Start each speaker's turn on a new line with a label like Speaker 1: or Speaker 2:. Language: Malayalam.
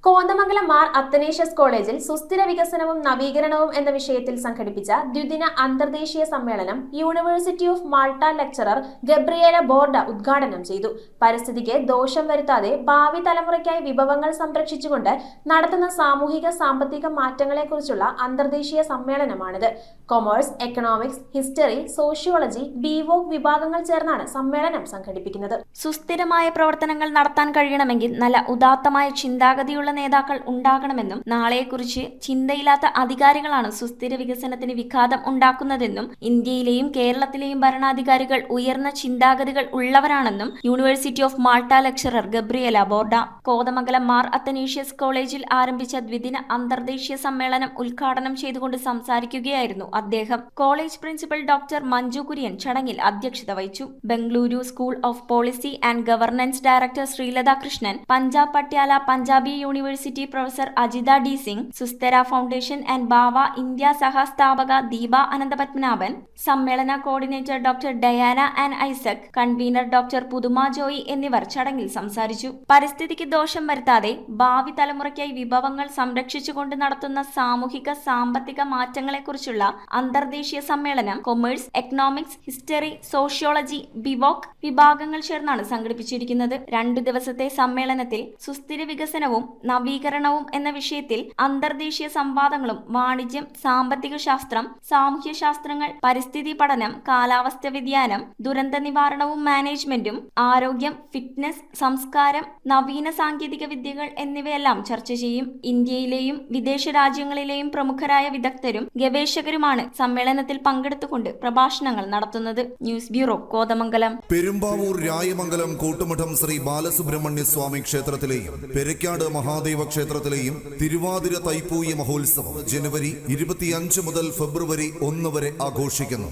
Speaker 1: കോതമംഗലം മാർ അത്തനേഷ്യസ് കോളേജിൽ സുസ്ഥിര വികസനവും നവീകരണവും എന്ന വിഷയത്തിൽ സംഘടിപ്പിച്ച ദ്വിദിന അന്തർദേശീയ സമ്മേളനം university of Malta lecturer Gabriela Borda ഉദ്ഘാടനം ചെയ്തു. പരിസ്ഥിതിക്ക് ദോഷം വരുത്താതെ ഭാവി തലമുറയ്ക്കായി വിഭവങ്ങൾ സംരക്ഷിച്ചുകൊണ്ട് നടത്തുന്ന സാമൂഹിക സാമ്പത്തിക മാറ്റങ്ങളെക്കുറിച്ചുള്ള അന്തർദേശീയ സമ്മേളനമാണിത്. Commerce, economics, history, sociology, BVoc വിഭാഗങ്ങൾ ചേർന്നാണ് സമ്മേളനം സംഘടിപ്പിക്കുന്നത്.
Speaker 2: സുസ്ഥിരമായ പ്രവർത്തനങ്ങൾ നടത്താൻ കഴിയണമെങ്കിൽ നല്ല ഉദാത്തമായ ചിന്താഗതിയുള്ള നേതാക്കൾ ഉണ്ടാകണമെന്നും നാളെയെക്കുറിച്ച് ചിന്തയില്ലാത്ത അധികാരികളാണ് സുസ്ഥിര വികസനത്തിന് വിഘാതം ഉണ്ടാക്കുന്നതെന്നും ഇന്ത്യയിലെയും കേരളത്തിലെയും ഭരണാധികാരികൾ ഉയർന്ന ചിന്താഗതികൾ ഉള്ളവരാണെന്നും university of Malta lecturer Gabriela Borda Kothamangalam Mar Athanasius കോളേജിൽ ആരംഭിച്ച ദ്വിദിന അന്തർദേശീയ സമ്മേളനം ഉദ്ഘാടനം ചെയ്തുകൊണ്ട് സംസാരിക്കുകയായിരുന്നു അദ്ദേഹം. College principal doctor Manju Kurian ചടങ്ങിൽ അധ്യക്ഷത വഹിച്ചു. Bengaluru school of policy and governance director Sreelatha Krishnan, Punjab Patiala Punjabi university professor Ajitha D Singh, Susthira foundation and Bava India സഹസ്ഥാപക ദീപ അനന്തപത്മനാഭൻ, സമ്മേളന coordinator doctor Diana Ann Isaac, convener doctor Puthuma Joy എന്നിവർ ചടങ്ങിൽ സംസാരിച്ചു. പരിസ്ഥിതിക്ക് ദോഷം വരുത്താതെ ഭാവി തലമുറയ്ക്കായി വിഭവങ്ങൾ സംരക്ഷിച്ചുകൊണ്ട് നടത്തുന്ന സാമൂഹിക സാമ്പത്തിക മാറ്റങ്ങളെക്കുറിച്ചുള്ള അന്തർദേശീയ സമ്മേളനം commerce, economics, history, sociology, BVoc വിഭാഗങ്ങൾ ചേർന്നാണ് സംഘടിപ്പിച്ചിരിക്കുന്നത്. 2 ദിവസത്തെ സമ്മേളനത്തിൽ സുസ്ഥിര വികസനവും നവീകരണവും എന്ന വിഷയത്തിൽ അന്തർദേശീയ സംവാദങ്ങളും വാണിജ്യം, സാമ്പത്തിക ശാസ്ത്രം, സാമൂഹ്യ ശാസ്ത്രങ്ങൾ, പരിസ്ഥിതി പഠനം, കാലാവസ്ഥ വ്യതിയാനം, ദുരന്ത നിവാരണവും മാനേജ്മെന്റും, ആരോഗ്യം, ഫിറ്റ്നസ്, സംസ്കാരം, നവീന സാങ്കേതിക വിദ്യകൾ എന്നിവയെല്ലാം ചർച്ച ചെയ്യും. ഇന്ത്യയിലെയും വിദേശ രാജ്യങ്ങളിലെയും പ്രമുഖരായ വിദഗ്ധരും ഗവേഷകരുമാണ് സമ്മേളനത്തിൽ പങ്കെടുത്തുകൊണ്ട് പ്രഭാഷണങ്ങൾ നടത്തുന്നത്. News bureau, Kothamangalam.
Speaker 3: പെരുമ്പാവൂർ രായമംഗലം കൂട്ടുമഠം ശ്രീ ബാലസുബ്രഹ്മണ്യ സ്വാമി ക്ഷേത്രത്തിലെയും പെരക്കാട് മഹാദേവ ക്ഷേത്രത്തിലെയും തിരുവാതിര തൈപ്പൂയ മഹോത്സവം ജനുവരി 25 മുതൽ ഫെബ്രുവരി 1 വരെ ആഘോഷിക്കുന്നു.